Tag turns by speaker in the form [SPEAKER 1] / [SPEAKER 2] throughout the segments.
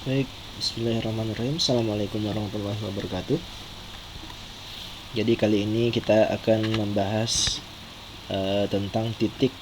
[SPEAKER 1] Baik, bismillahirrahmanirrahim. Assalamualaikum warahmatullahi wabarakatuh. Jadi kali ini kita akan membahas tentang titik,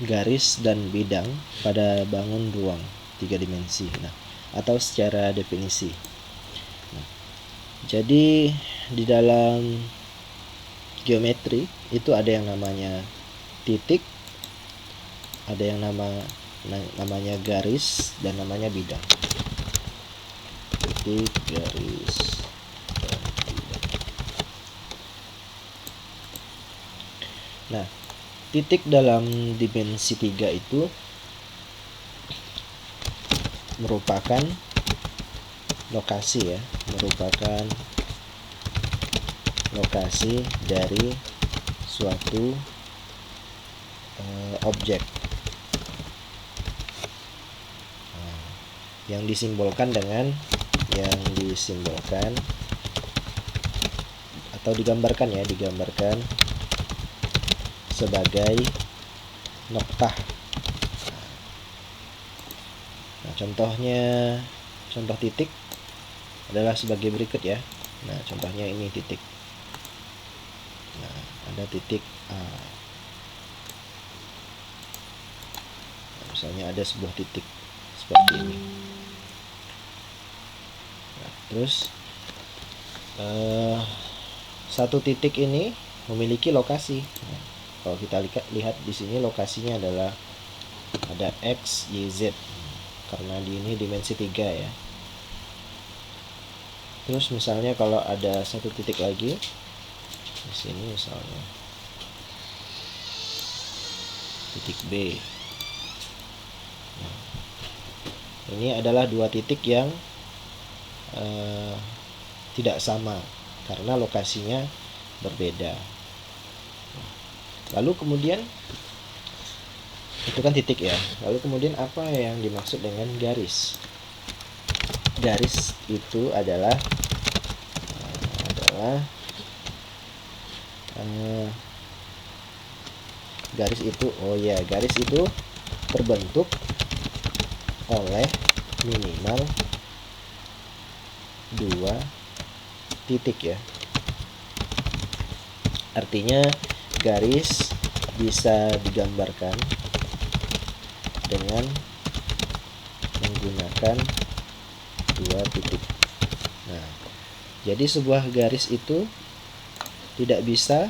[SPEAKER 1] garis, dan bidang pada bangun ruang 3 dimensi. Atau secara definisi. Jadi di dalam geometri itu ada yang namanya titik, ada yang namanya garis, dan namanya bidang. Titik, garis, dan bidang. Nah, titik dalam dimensi 3 itu merupakan lokasi merupakan lokasi dari suatu objek yang disimbolkan atau digambarkan sebagai noktah. Nah, contoh titik adalah sebagai berikut ya. Nah, contohnya ini titik. Nah, ada titik A. Nah, misalnya ada sebuah titik seperti ini. Nah, terus satu titik ini memiliki lokasi. Nah, kalau kita lihat di sini lokasinya adalah ada X, Y, Z. Karena di ini dimensi 3 ya. Terus misalnya kalau ada satu titik lagi di sini, misalnya titik B. Nah, ini adalah dua titik yang tidak sama karena lokasinya berbeda. Lalu kemudian itu kan titik ya. Lalu kemudian apa yang dimaksud dengan garis? Garis itu adalah garis itu terbentuk oleh minimal dua titik ya. Artinya garis bisa digambarkan dengan menggunakan dua titik. Nah, jadi sebuah garis itu tidak bisa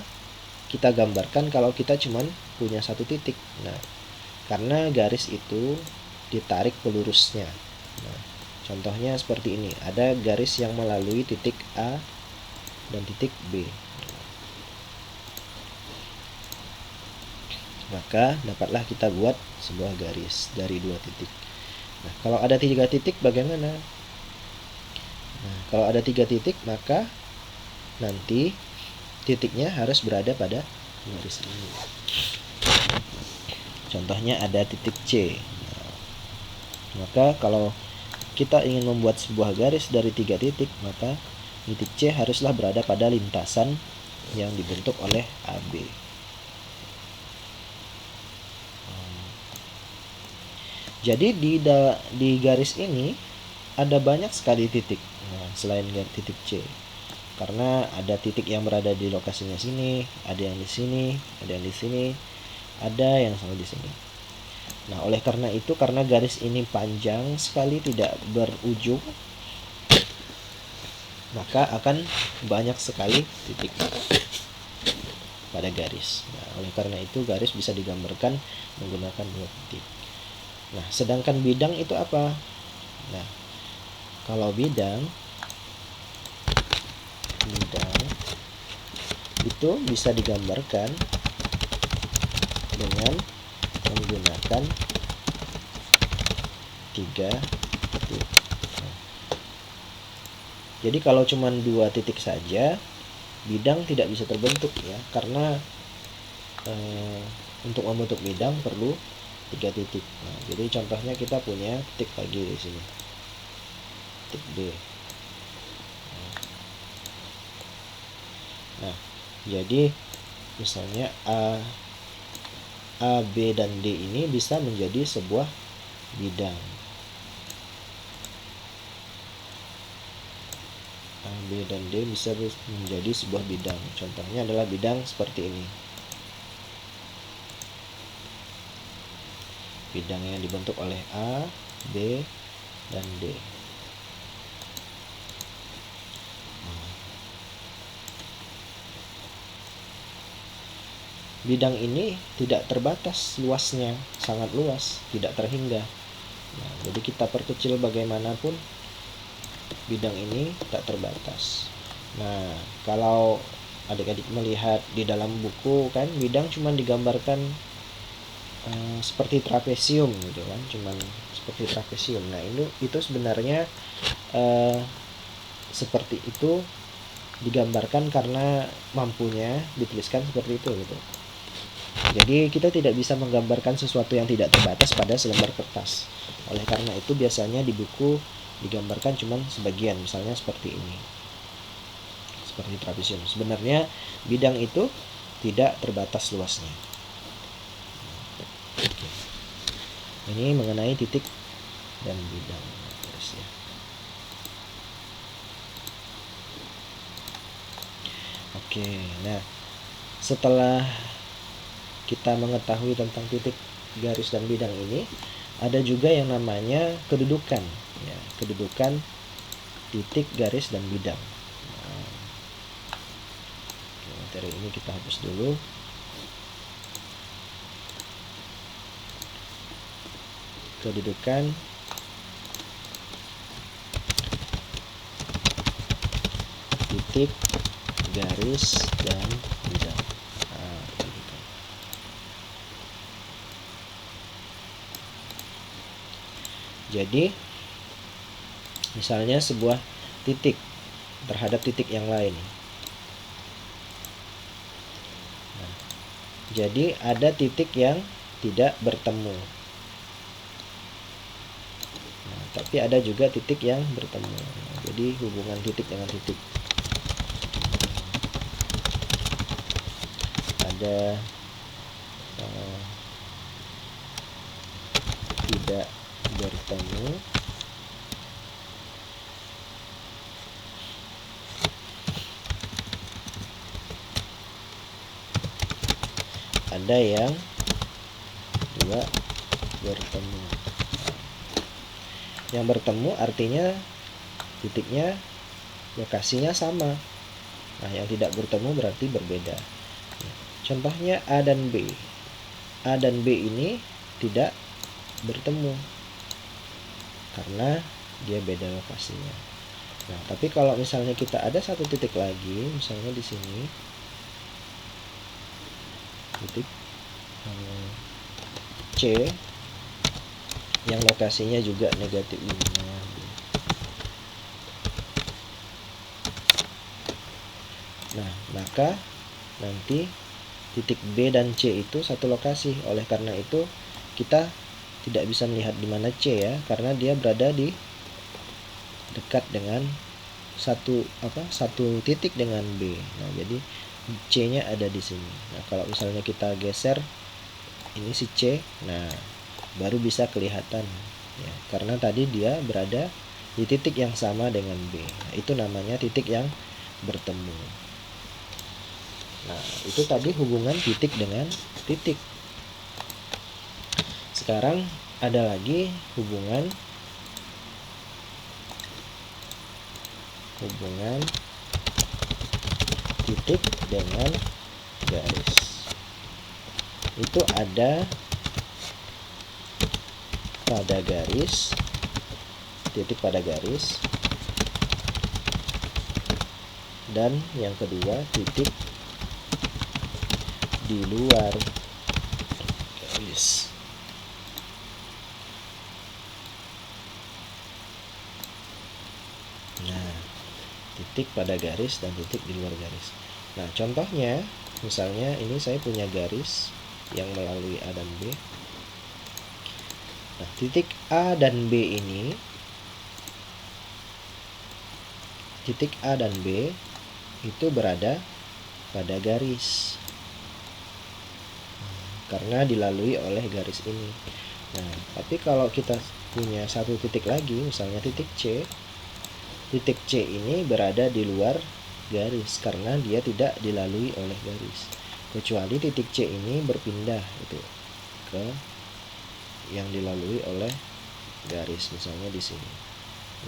[SPEAKER 1] kita gambarkan kalau kita cuman punya satu titik. Nah, karena garis itu ditarik pelurusnya. Nah, contohnya seperti ini. Ada garis yang melalui titik A dan titik B. Maka dapatlah kita buat sebuah garis dari dua titik. Nah, kalau ada 3 titik bagaimana? Nah, kalau ada 3 titik maka nanti titiknya harus berada pada garis ini. Contohnya ada titik C. Nah, maka kalau kita ingin membuat sebuah garis dari 3 titik, maka titik C haruslah berada pada lintasan yang dibentuk oleh AB. Jadi di garis ini ada banyak sekali titik. Nah, selain titik C. Karena ada titik yang berada di lokasinya sini, ada yang di sini, ada yang di sini, ada yang sampai di sini. Nah, oleh karena itu, karena garis ini panjang sekali tidak berujung, maka akan banyak sekali titik pada garis. Nah, oleh karena itu garis bisa digambarkan menggunakan dua titik. Nah, sedangkan bidang itu apa? Nah, kalau bidang itu bisa digambarkan dengan menggunakan 3 titik. Jadi kalau cuma 2 titik saja, bidang tidak bisa terbentuk ya, karena untuk membentuk bidang perlu 3 titik. Nah, jadi contohnya kita punya titik lagi di sini, titik D. Nah, jadi misalnya A, B, dan D ini bisa menjadi sebuah bidang. A, B, dan D bisa menjadi sebuah bidang. Contohnya adalah bidang seperti ini. Bidang yang dibentuk oleh A, B, dan D. Bidang ini tidak terbatas luasnya, sangat luas, tidak terhingga. Nah, jadi kita perkecil bagaimanapun, bidang ini tak terbatas. Nah, kalau adik-adik melihat di dalam buku kan, bidang cuma digambarkan seperti trapesium gitu kan, cuman seperti trapesium. Nah, itu sebenarnya seperti itu digambarkan karena mampunya dituliskan seperti itu gitu. Jadi kita tidak bisa menggambarkan sesuatu yang tidak terbatas pada selembar kertas. Oleh karena itu biasanya di buku digambarkan cuma sebagian, misalnya seperti ini. Seperti trapesium. Sebenarnya bidang itu tidak terbatas luasnya. Oke. Ini mengenai titik dan bidang. Terus ya. Oke, nah setelah kita mengetahui tentang titik, garis, dan bidang ini, ada juga yang namanya kedudukan, ya, kedudukan titik, garis, dan bidang. Nah, materi ini kita hapus dulu. Kedudukan titik, garis, dan bidang. Jadi misalnya sebuah titik terhadap titik yang lain. Nah, jadi ada titik yang tidak bertemu. Nah, tapi ada juga titik yang bertemu. Nah, jadi hubungan titik dengan titik. Ada tidak bertemu, ada yang dua bertemu. Yang bertemu artinya titiknya, lokasinya sama. Nah, yang tidak bertemu berarti berbeda. Contohnya A dan B. A dan B ini tidak bertemu karena dia beda lokasinya. Nah, tapi kalau misalnya kita ada satu titik lagi, misalnya di sini, titik C, yang lokasinya juga negatif 5. Nah, maka nanti titik B dan C itu satu lokasi. Oleh karena itu kita tidak bisa melihat di mana C ya, karena dia berada di dekat dengan satu titik dengan B. Nah, jadi C-nya ada di sini. Nah, kalau misalnya kita geser ini si C, nah baru bisa kelihatan ya, karena tadi dia berada di titik yang sama dengan B. Nah, itu namanya titik yang bertemu. Nah, itu tadi hubungan titik dengan titik. Sekarang ada lagi hubungan titik dengan garis. Itu ada pada garis, titik pada garis, dan yang kedua titik di luar garis. Nah, titik pada garis dan titik di luar garis. Nah, contohnya misalnya ini saya punya garis yang melalui A dan B. Nah, titik A dan B ini, titik A dan B itu berada pada garis karena dilalui oleh garis ini. Nah, tapi kalau kita punya satu titik lagi, misalnya titik C, titik C ini berada di luar garis karena dia tidak dilalui oleh garis, kecuali titik C ini berpindah itu ke yang dilalui oleh garis, misalnya di sini.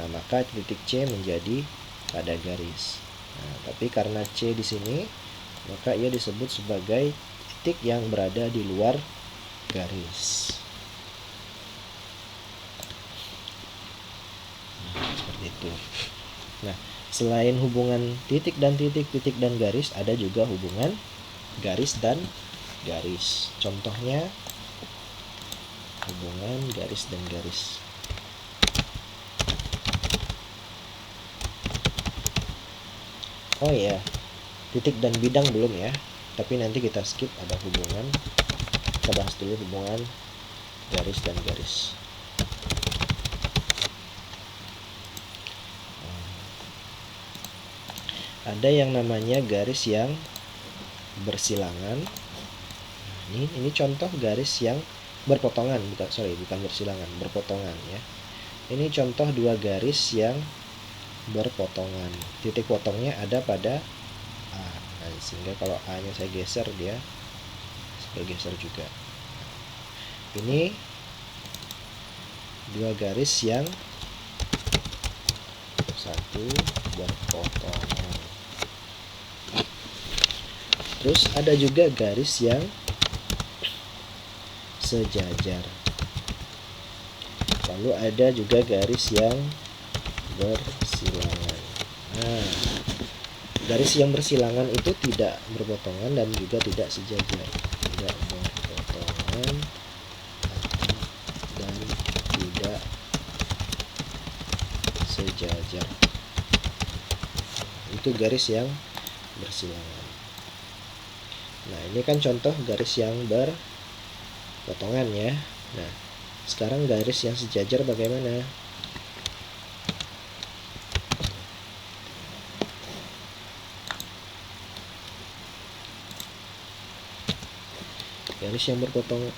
[SPEAKER 1] Nah, maka titik C menjadi pada garis. Nah, tapi karena C di sini, maka ia disebut sebagai titik yang berada di luar garis. Nah, seperti itu. Nah, selain hubungan titik dan titik, titik dan garis, ada juga hubungan garis dan garis. Contohnya hubungan garis dan garis. Oh ya, titik dan bidang belum ya, tapi nanti kita skip, ada hubungan. Kita bahas dulu hubungan garis dan garis. Ada yang namanya garis yang bersilangan. Ini contoh garis yang berpotongan, bukan bersilangan, berpotongan ya. Ini contoh dua garis yang berpotongan. Titik potongnya ada pada A. Nah, sehingga kalau A-nya saya geser, dia bergeser juga. Ini dua garis yang satu berpotongan. Terus ada juga garis yang sejajar. Lalu ada juga garis yang bersilangan. Nah, garis yang bersilangan itu tidak berpotongan dan juga tidak sejajar. Tidak berpotongan dan tidak sejajar. Itu garis yang bersilangan. Nah, ini kan contoh garis yang berpotongan ya. Nah, sekarang garis yang sejajar bagaimana? Garis yang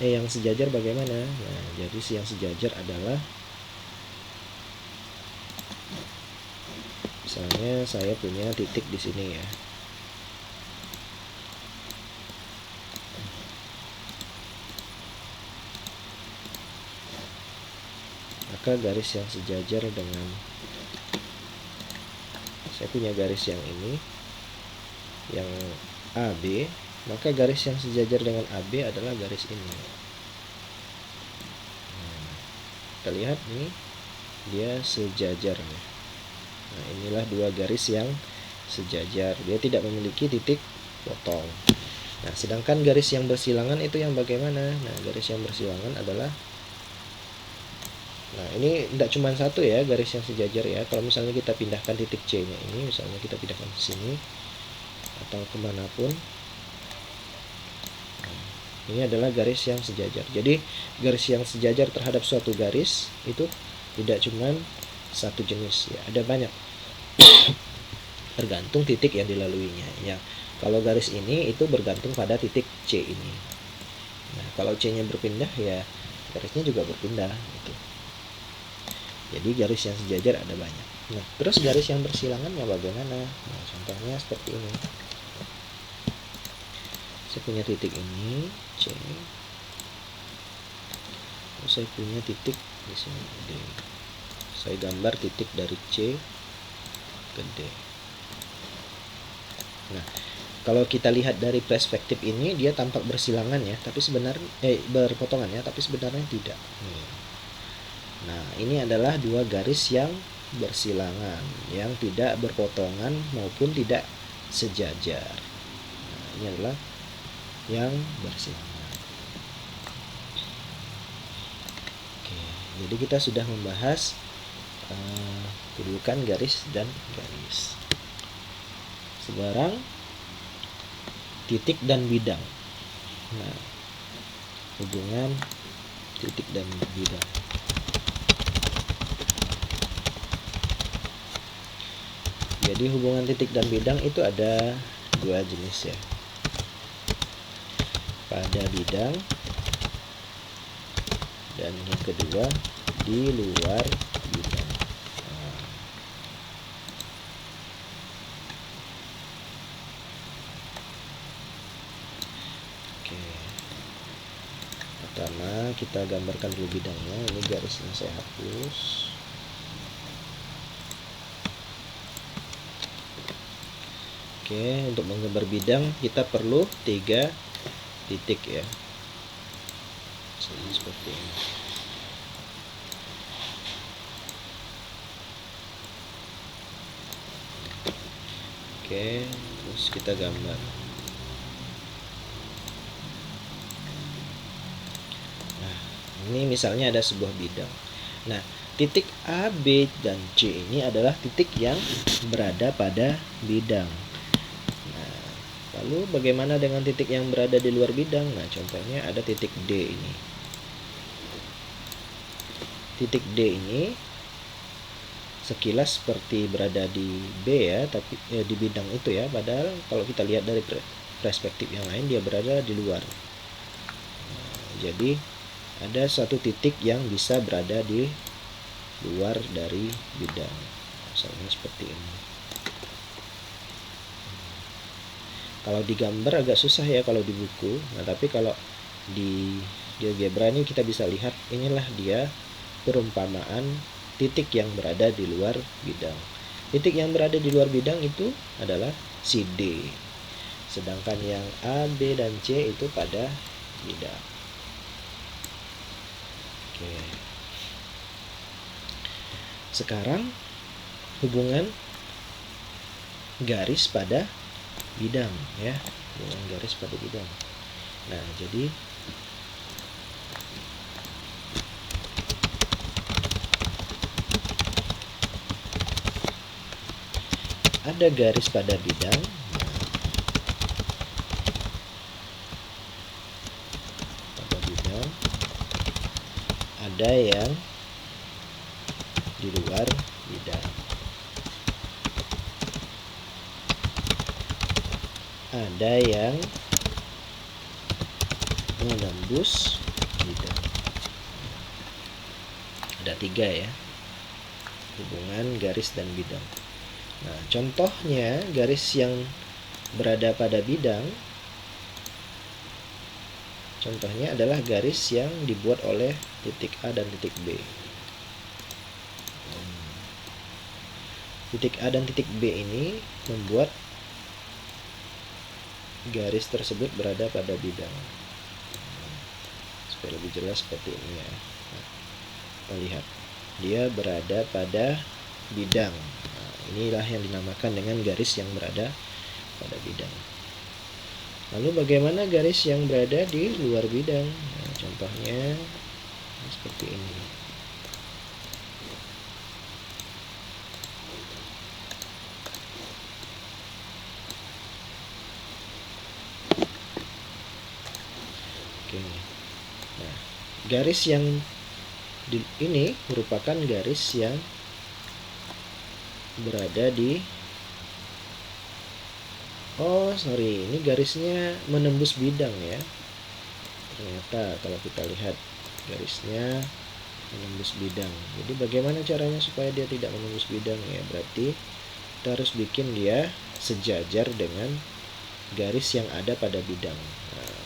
[SPEAKER 1] yang sejajar bagaimana? Nah, garis yang sejajar adalah, misalnya saya punya titik di sini ya. Maka garis yang sejajar dengan, saya punya garis yang ini, yang AB, maka garis yang sejajar dengan AB adalah garis ini. Nah, kita lihat nih, dia sejajar. Nah, inilah dua garis yang sejajar. Dia tidak memiliki titik potong. Nah, sedangkan garis yang bersilangan itu yang bagaimana? Nah, garis yang bersilangan adalah, nah ini tidak cuma satu ya garis yang sejajar ya. Kalau misalnya kita pindahkan titik C nya ini, misalnya kita pindahkan ke sini atau kemanapun, ini adalah garis yang sejajar. Jadi garis yang sejajar terhadap suatu garis itu tidak cuma satu jenis ya, ada banyak. Tergantung titik yang dilaluinya ya. Kalau garis ini itu bergantung pada titik C ini. Nah, kalau C-nya berpindah ya garisnya juga berpindah gitu. Jadi garis yang sejajar ada banyak. Nah, terus garis yang bersilangan ya bagaimana? Nah, contohnya seperti ini. Saya punya titik ini C, terus saya punya titik di sini D. Saya gambar titik dari C ke D. Nah, kalau kita lihat dari perspektif ini, dia tampak bersilangan ya, tapi sebenarnya berpotongan ya, tapi sebenarnya tidak. Nah, ini adalah dua garis yang bersilangan, yang tidak berpotongan maupun tidak sejajar. Nah, ini adalah yang bersilangan. Oke, jadi kita sudah membahas kedudukan garis dan garis. Sekarang titik dan bidang. Nah, hubungan titik dan bidang. Jadi hubungan titik dan bidang itu ada dua jenis ya. Pada bidang, dan yang kedua di luar bidang. kita gambarkan dulu bidangnya. Ini garisnya saya hapus. Oke, untuk menggambar bidang kita perlu 3 titik ya. Seperti ini. Oke, terus kita gambar. Nah, ini misalnya ada sebuah bidang. Nah, titik A, B, dan C ini adalah titik yang berada pada bidang. Nah, lalu bagaimana dengan titik yang berada di luar bidang? Nah, contohnya ada titik D ini. Titik D ini sekilas seperti berada di B ya, tapi di bidang itu ya, padahal kalau kita lihat dari perspektif yang lain dia berada di luar. Nah, jadi ada satu titik yang bisa berada di luar dari bidang, misalnya seperti ini. Kalau digambar agak susah ya kalau di buku. Nah, tapi kalau di GeoGebra ini kita bisa lihat, inilah dia perumpamaan titik yang berada di luar bidang. Titik yang berada di luar bidang itu adalah si D. Sedangkan yang A, B, dan C itu pada bidang. Oke. Sekarang hubungan garis pada bidang ya. Hubungan garis pada bidang. Nah, jadi ada garis pada bidang. Pada bidang ada yang di luar bidang. Ada yang menembus bidang. Ada 3 ya, hubungan garis dan bidang. Nah, contohnya garis yang berada pada bidang, contohnya adalah garis yang dibuat oleh titik A dan titik B. Titik A dan titik B ini membuat garis tersebut berada pada bidang. Supaya lebih jelas seperti ini ya. Nah, kita lihat, dia berada pada bidang. Nah, inilah yang dinamakan dengan garis yang berada pada bidang. Lalu bagaimana garis yang berada di luar bidang? Nah, contohnya seperti ini. Oke. Nah, garis yang ini merupakan garis yang berada di ini garisnya menembus bidang ya. Ternyata kalau kita lihat garisnya menembus bidang. Jadi bagaimana caranya supaya dia tidak menembus bidang ya? Berarti kita harus bikin dia sejajar dengan garis yang ada pada bidang. Nah,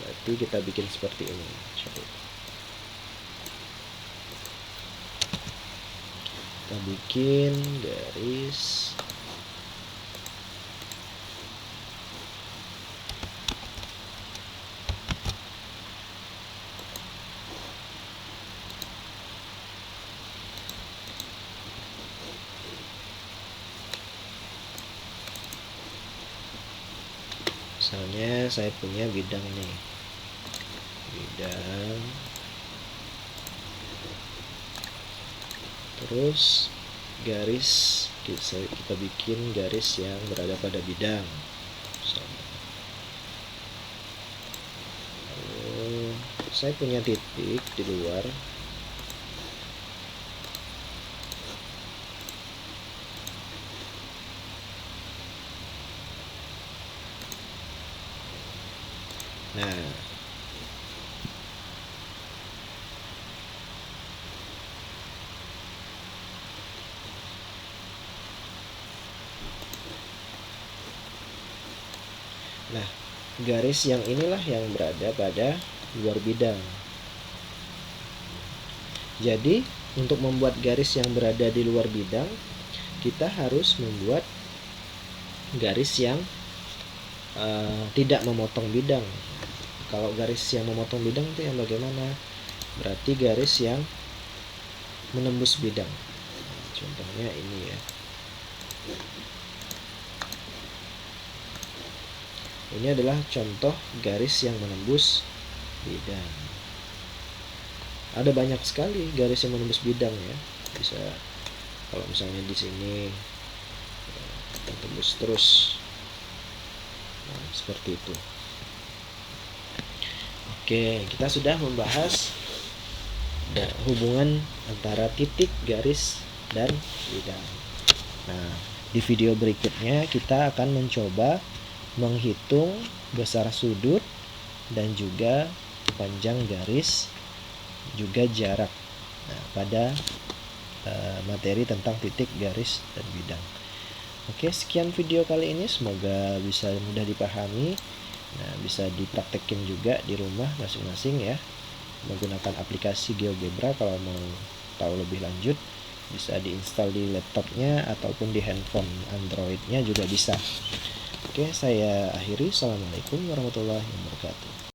[SPEAKER 1] berarti kita bikin seperti ini. Kita bikin garis misalnya saya punya bidang nih, bidang, terus garis kita bikin garis yang berada pada bidang misalnya. Lalu saya punya titik di luar. Nah, garis yang inilah yang berada pada luar bidang. Jadi untuk membuat garis yang berada di luar bidang, kita harus membuat garis yang tidak memotong bidang. Kalau garis yang memotong bidang itu yang bagaimana? Berarti garis yang menembus bidang. Contohnya ini ya. Ini adalah contoh garis yang menembus bidang. Ada banyak sekali garis yang menembus bidang ya. Bisa kalau misalnya di sini tembus terus. Nah, seperti itu. Oke, kita sudah membahas hubungan antara titik, garis, dan bidang. Nah, di video berikutnya kita akan mencoba menghitung besar sudut dan juga panjang garis, juga jarak. Nah, pada materi tentang titik, garis, dan bidang. Oke, sekian video kali ini, semoga bisa mudah dipahami. Nah, bisa dipraktekin juga di rumah masing-masing ya, menggunakan aplikasi GeoGebra. Kalau mau tahu lebih lanjut, bisa diinstal di laptopnya ataupun di handphone Androidnya juga bisa. Oke, saya akhiri. Assalamualaikum warahmatullahi wabarakatuh.